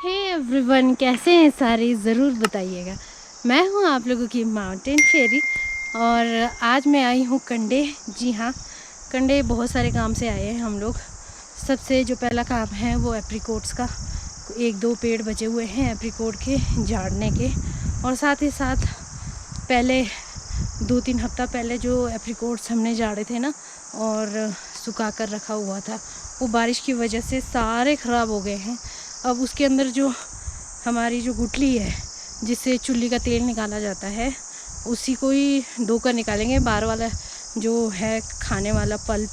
Hey everyone, कैसे हैं सारे? ज़रूर बताइएगा। मैं हूं आप लोगों की माउंटेन फेरी और आज मैं आई हूं कंडे। जी हाँ, कंडे बहुत सारे काम से आए हैं हम लोग। सबसे जो पहला काम है वो एप्रिकॉट्स का। एक दो पेड़ बचे हुए हैं एप्रिकॉट के झाड़ने के, और साथ ही साथ पहले 2-3 हफ्ता पहले जो एप्रिकॉट्स हमने झाड़े थे ना और सुखा कर रखा हुआ था, वो बारिश की वजह से सारे ख़राब हो गए हैं। अब उसके अंदर जो हमारी जो गुठली है जिससे चुल्ली का तेल निकाला जाता है, उसी को ही धोकर निकालेंगे। बाहर वाला जो है खाने वाला पल्प,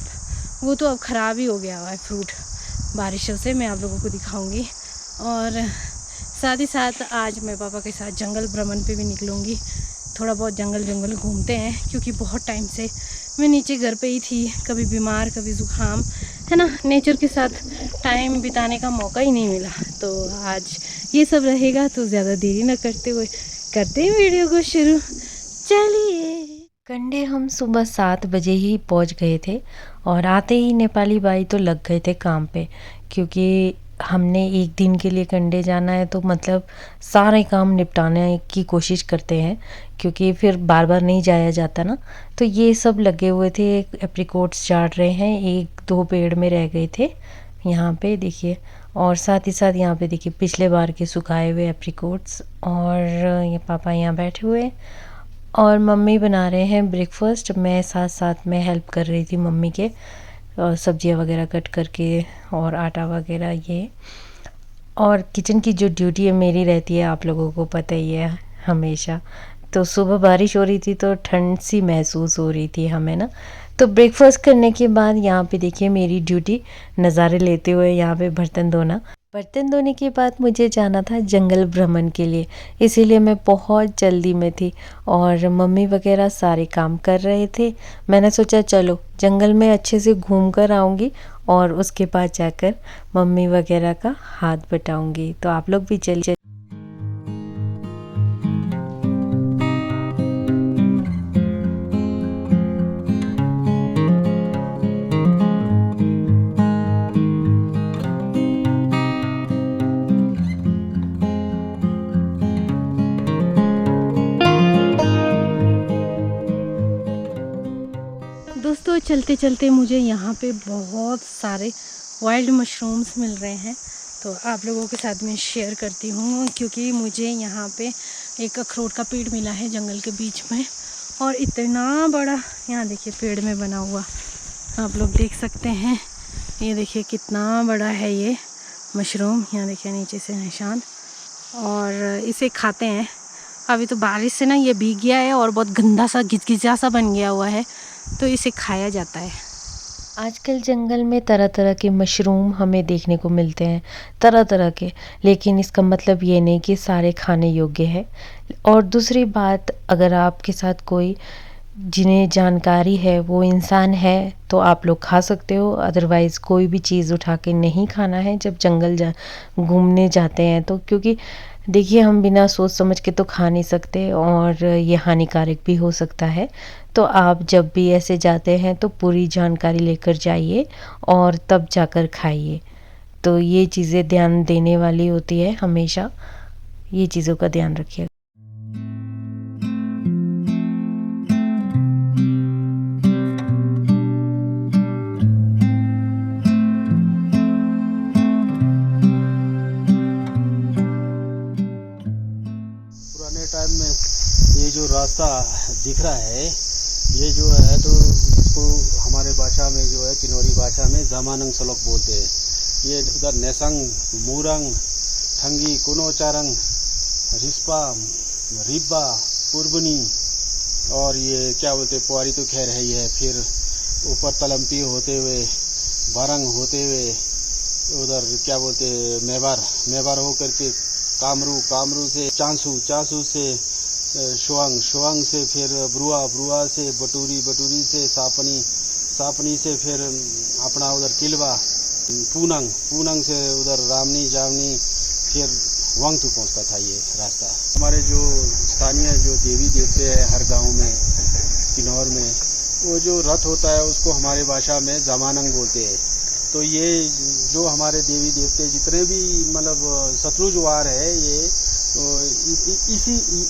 वो तो अब ख़राब ही हो गया हुआ है फ्रूट बारिशों से। मैं आप लोगों को दिखाऊंगी। और साथ ही साथ आज मैं पापा के साथ जंगल भ्रमण पे भी निकलूँगी। थोड़ा बहुत जंगल घूमते हैं, क्योंकि बहुत टाइम से मैं नीचे घर पे ही थी, कभी बीमार कभी ज़ुकाम, है ना। नेचर के साथ टाइम बिताने का मौका ही नहीं मिला, तो आज ये सब रहेगा। तो ज़्यादा देरी ना करते हुए करते हैं वीडियो को शुरू। चलिए। कंडे हम सुबह 7 बजे ही पहुंच गए थे और आते ही नेपाली भाई तो लग गए थे काम पे, क्योंकि हमने एक दिन के लिए कंडे जाना है तो मतलब सारे काम निपटाने की कोशिश करते हैं, क्योंकि फिर बार बार नहीं जाया जाता ना। तो ये सब लगे हुए थे, एप्रिकॉट्स चाट रहे हैं, एक दो पेड़ में रह गए थे यहाँ पे देखिए। और साथ ही साथ यहाँ पे देखिए पिछले बार के सुखाए हुए एप्रिकॉट्स। और ये पापा यहाँ बैठे हुए और मम्मी बना रहे हैं ब्रेकफास्ट। मैं साथ साथ में हेल्प कर रही थी मम्मी के, सब्जियां वगैरह कट करके और आटा वगैरह ये। और किचन की जो ड्यूटी है मेरी रहती है, आप लोगों को पता ही है हमेशा। तो सुबह बारिश हो रही थी तो ठंड सी महसूस हो रही थी हमें ना। तो ब्रेकफास्ट करने के बाद यहाँ पे देखिए मेरी ड्यूटी नज़ारे लेते हुए यहाँ पे बर्तन धोना। बर्तन धोने के बाद मुझे जाना था जंगल भ्रमण के लिए, इसीलिए मैं बहुत जल्दी में थी और मम्मी वगैरह सारे काम कर रहे थे। मैंने सोचा चलो जंगल में अच्छे से घूम कर आऊँगी और उसके बाद जाकर मम्मी वगैरह का हाथ बटाऊँगी। तो आप लोग भी चलिए। दोस्तों, चलते चलते मुझे यहाँ पे बहुत सारे वाइल्ड मशरूम्स मिल रहे हैं, तो आप लोगों के साथ में शेयर करती हूँ। क्योंकि मुझे यहाँ पे एक अखरोट का पेड़ मिला है जंगल के बीच में, और इतना बड़ा यहाँ देखिए पेड़ में बना हुआ, आप लोग देख सकते हैं। ये देखिए कितना बड़ा है ये मशरूम, यहाँ देखिए नीचे से निशान। और इसे खाते हैं। अभी तो बारिश से ना ये भीग गया है और बहुत गंदा सा घिचघिचा सा बन गया हुआ है, तो इसे खाया जाता है। आजकल जंगल में तरह तरह के मशरूम हमें देखने को मिलते हैं, तरह तरह के, लेकिन इसका मतलब ये नहीं कि सारे खाने योग्य है। और दूसरी बात, अगर आपके साथ कोई जिन्हें जानकारी है वो इंसान है तो आप लोग खा सकते हो, अदरवाइज़ कोई भी चीज़ उठा के नहीं खाना है जब जंगल घूमने जाते हैं तो। क्योंकि देखिए हम बिना सोच समझ के तो खा नहीं सकते और ये हानिकारक भी हो सकता है। तो आप जब भी ऐसे जाते हैं तो पूरी जानकारी लेकर जाइए और तब जाकर खाइए। तो ये चीज़ें ध्यान देने वाली होती है, हमेशा ये चीज़ों का ध्यान रखिए। पुराने टाइम में ये जो रास्ता दिख रहा है, ये जो है तो इसको हमारे भाषा में जो है किन्नौरी भाषा में जमानंग सड़क बोलते हैं। ये उधर नेसंग, मूरंग, ठंगी, कुनोचारंग, रिस्पा, रिब्बा, पुरबनी और ये क्या बोलते पुआरी तो खैर है ही है। फिर ऊपर तलमपी होते हुए, बारंग होते हुए उधर क्या बोलते मेवार हो करके कामरू, कामरू से चांसू, चांसू से शुआंग, शुआंग से फिर ब्रुआ, ब्रुआ से बटूरी, बटूरी से सापनी, सापनी से फिर अपना उधर किलवा, पूनंग, पूनंग से उधर रामनी, जामनी, फिर वांगतू पहुंचता था ये रास्ता। हमारे जो स्थानीय जो देवी देवते हैं हर गांव में, किन्नौर में, वो जो रथ होता है उसको हमारे भाषा में जमानंग बोलते हैं। तो ये जो हमारे देवी देवते जितने भी मतलब सतलुज वार है, ये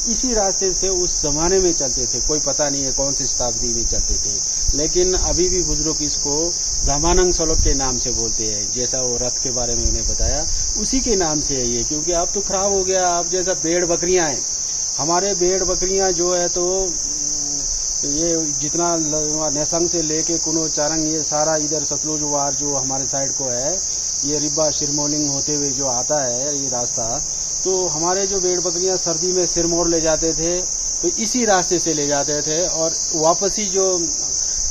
इसी रास्ते से उस जमाने में चलते थे। कोई पता नहीं है कौन सी शताब्दी में चलते थे, लेकिन अभी भी बुजुर्ग इसको जामानंग सलोक के नाम से बोलते हैं। जैसा वो रथ के बारे में उन्हें बताया, उसी के नाम से है ये। क्योंकि अब तो खराब हो गया। अब जैसा भेड़ बकरियां हैं, हमारे भेड़ बकरियां जो है तो ये जितना नेसंग से लेके कुनो चारंग, ये सारा इधर सतलुज वार जो हमारे साइड को है, ये रिब्बा शिरमौलिंग होते हुए जो आता है ये रास्ता, तो हमारे जो भेड़ बकरियां सर्दी में सिरमौर ले जाते थे तो इसी रास्ते से ले जाते थे, और वापस ही जो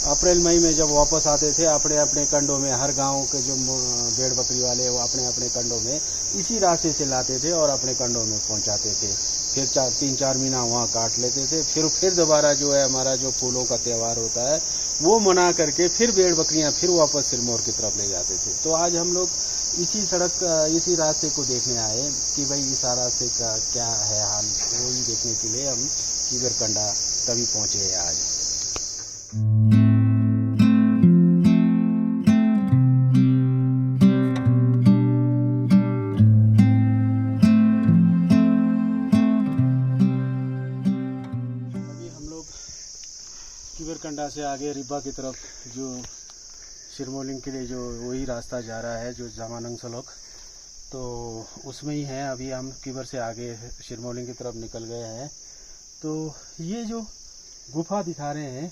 अप्रैल मई में जब वापस आते थे अपने अपने कंडों में, हर गांव के जो भेड़ बकरी वाले वो अपने अपने कंडों में इसी रास्ते से लाते थे और अपने कंडों में पहुंचाते थे। फिर 3-4 महीना वहाँ काट लेते थे। फिर दोबारा जो है हमारा जो फूलों का त्यौहार होता है वो मना करके फिर भेड़ बकरियां फिर वापस सिरमौर की तरफ ले जाते थे। तो आज हम लोग इसी सड़क इसी रास्ते को देखने आए कि भाई इस रास्ते का क्या है हाल, वही देखने के लिए हम कीबरकंडा तभी पहुंचे हैं आज। कीबरकंडा से आगे रिब्बा की तरफ जो शिरमौलिंग के लिए जो वही रास्ता जा रहा है, जो जामानंग सलोक, तो उसमें ही है। अभी हम कीबर से आगे शिरमौलिंग की तरफ निकल गए हैं। तो ये जो गुफा दिखा रहे हैं,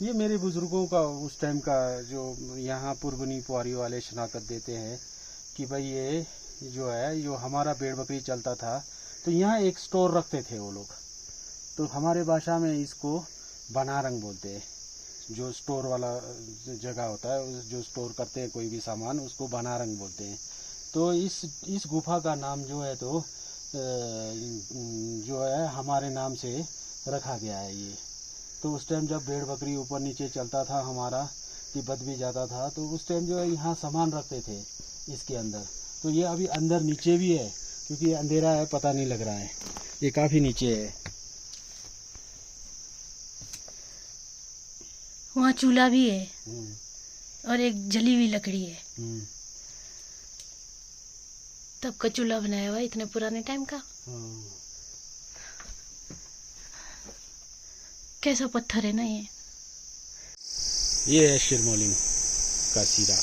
ये मेरे बुजुर्गों का उस टाइम का जो यहाँ पुरबनी पुआरी वाले शनाख्त देते हैं कि भाई ये जो है, जो हमारा भेड़ बकरी चलता था तो यहाँ एक स्टोर रखते थे वो लोग। तो हमारे भाषा में इसको बनारंग बोलते हैं। जो स्टोर वाला जगह होता है, जो स्टोर करते हैं कोई भी सामान, उसको बनारंग बोलते हैं। तो इस गुफा का नाम जो है तो जो है हमारे नाम से रखा गया है ये। तो उस टाइम जब भेड़ बकरी ऊपर नीचे चलता था हमारा, तिब्बत भी जाता था, तो उस टाइम जो है यहाँ सामान रखते थे इसके अंदर। तो ये अभी अंदर नीचे भी है, क्योंकि अंधेरा है पता नहीं लग रहा है, ये काफ़ी नीचे है। वहाँ चूल्हा भी है और एक जली हुई लकड़ी है। तब का चूल्हा बनाया हुआ इतने पुराने टाइम का। कैसा पत्थर है ना ये है शिरमौलिंग का सिरा।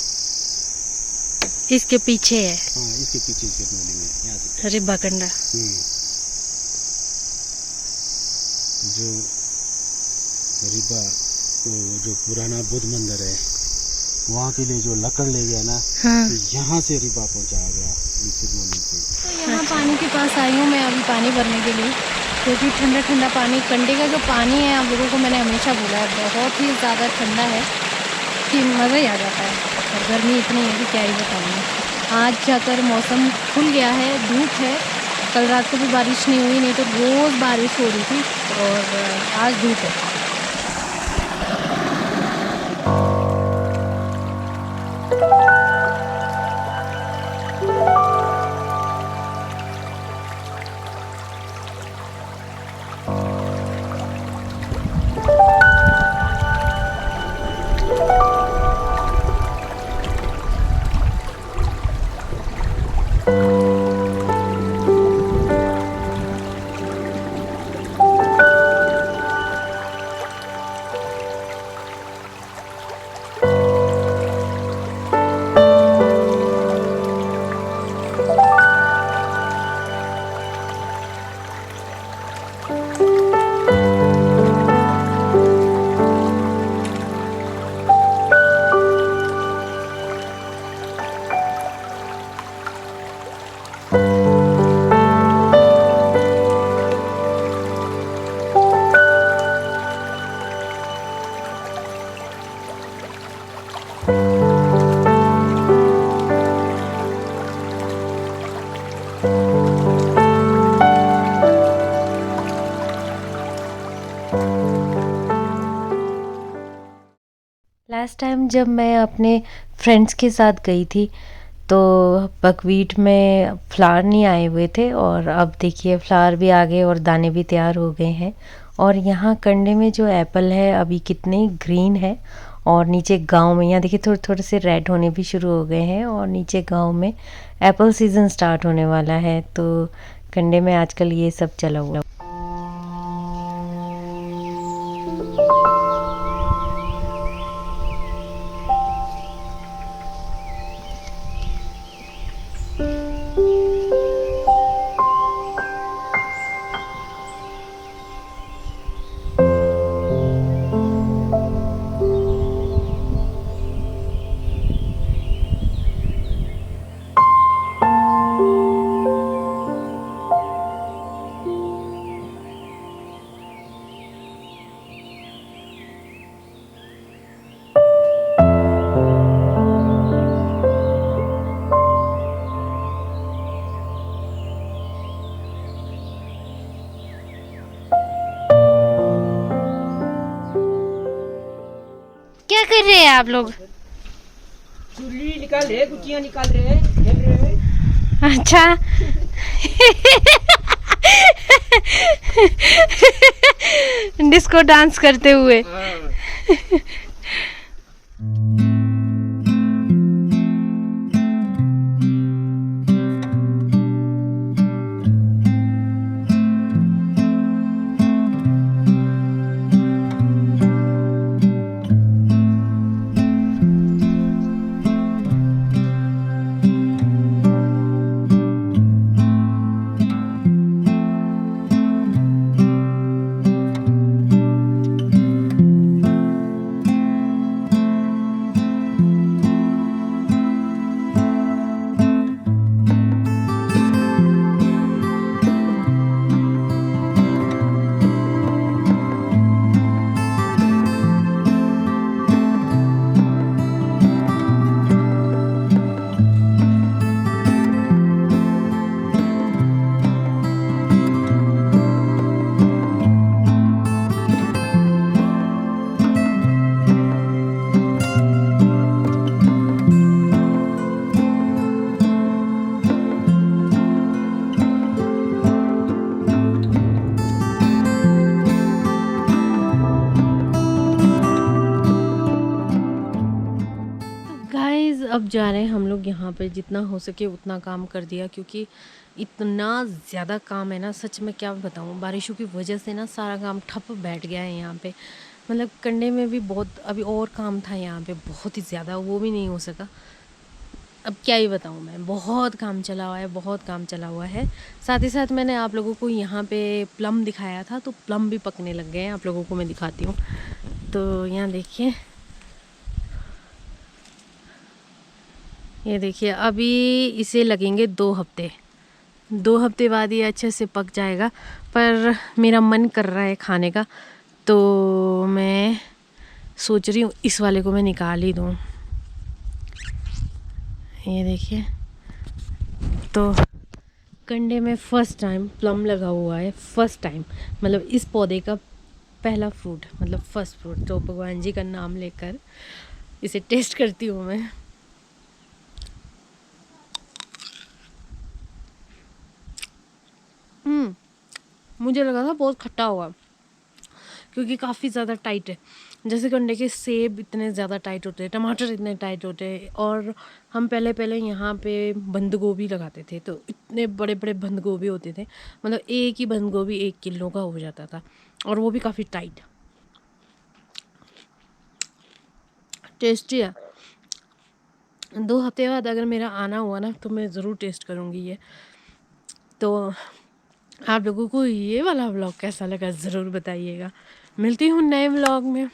इसके पीछे है। हाँ, इसके पीछे शिरमौलिंग है, यहाँ से रिब्बा कंडा। जो रिब्बा जो पुराना बुद्ध मंदिर है, वहाँ के लिए जो लकड़ ले गया ना, हाँ। तो यहाँ से रिब्बा पहुँचाया गया इस शिरमौलिंग से। तो यहाँ पानी के पास आई हूँ मैं अभी पानी भरने के लिए, क्योंकि ठंडा ठंडा पानी, कंडे का जो पानी है आप लोगों को मैंने हमेशा बोला है बहुत ही ज़्यादा ठंडा है कि मज़ा ही आ जाता है। और गर्मी इतनी है कि क्या ही बताऊँ। आज जाकर मौसम खुल गया है, धूप है। कल रात को भी बारिश नहीं हुई, नहीं तो रोज़ बारिश हो रही थी, और आज धूप है। लास्ट टाइम जब मैं अपने फ्रेंड्स के साथ गई थी तो बकवीट में फ्लावर नहीं आए हुए थे, और अब देखिए फ्लावर भी आ गए और दाने भी तैयार हो गए हैं। और यहाँ कंडे में जो एप्पल है अभी कितने ग्रीन है, और नीचे गांव में यहाँ देखिए थोड़े थोड़े से रेड होने भी शुरू हो गए हैं और नीचे गांव में एप्पल सीज़न स्टार्ट होने वाला है, तो कंडे में आजकल ये सब चला हुआ। क्या कर रहे हैं आप लोग? चुल्ली निकाल रहे, गुटियां निकाल रहे, खेल रहे हैं। अच्छा। डिस्को डांस करते हुए। अब जा रहे हैं हम लोग यहाँ पे, जितना हो सके उतना काम कर दिया क्योंकि इतना ज़्यादा काम है ना, सच में क्या बताऊँ। बारिशों की वजह से ना सारा काम ठप बैठ गया है यहाँ पे। मतलब कंडे में भी बहुत अभी और काम था यहाँ पे, बहुत ही ज़्यादा, वो भी नहीं हो सका। अब क्या ही बताऊँ मैं, बहुत काम चला हुआ है, बहुत काम चला हुआ है। साथ ही साथ मैंने आप लोगों को यहाँ पे प्लम दिखाया था, तो प्लम भी पकने लग गए हैं। आप लोगों को मैं दिखाती हूँ। तो यहाँ देखिए, ये देखिए, अभी इसे लगेंगे 2 हफ्ते। 2 हफ्ते बाद ये अच्छे से पक जाएगा। पर मेरा मन कर रहा है खाने का, तो मैं सोच रही हूँ इस वाले को मैं निकाल ही दूँ। ये देखिए, तो कंडे में फ़र्स्ट टाइम प्लम लगा हुआ है। फ़र्स्ट टाइम मतलब इस पौधे का पहला फ्रूट, मतलब फ़र्स्ट फ्रूट। तो भगवान जी का नाम लेकर इसे टेस्ट करती हूँ मैं। मुझे लगा था बहुत खट्टा होगा क्योंकि काफ़ी ज़्यादा टाइट है। जैसे कंडे के सेब इतने ज़्यादा टाइट होते हैं, टमाटर इतने टाइट होते हैं। और हम पहले यहाँ पे बंद गोभी लगाते थे, तो इतने बड़े बड़े बंद गोभी होते थे। मतलब एक ही बंद गोभी 1 किलो का हो जाता था, और वो भी काफ़ी टाइट। टेस्टी है। 2 हफ्ते बाद अगर मेरा आना हुआ ना, तो मैं ज़रूर टेस्ट करूँगी ये। तो आप लोगों को ये वाला व्लॉग कैसा लगा ज़रूर बताइएगा। मिलती हूँ नए व्लॉग में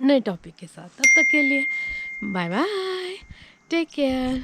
नए टॉपिक के साथ। तब तक के लिए बाय बाय, टेक केयर।